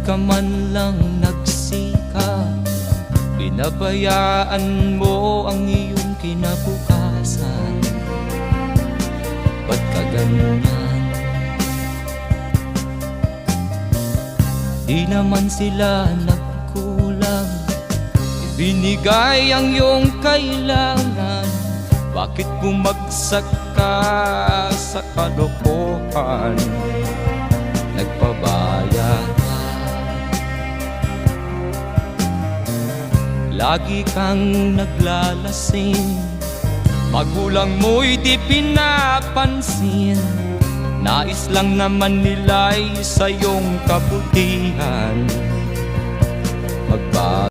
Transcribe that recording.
ka man lang nagsikap, pinabayaan mo ang iyong kinabukasan. Ba't ka ganyan? Di naman sila nagkulang, ibinigay ang iyong kailangan. Bakit bumagsak ka sa kalokohan? Nagpabaya ka, lagi kang naglalasing, magulang mo'y di pinapansin. Nais lang naman nila'y sa iyong kabutihan.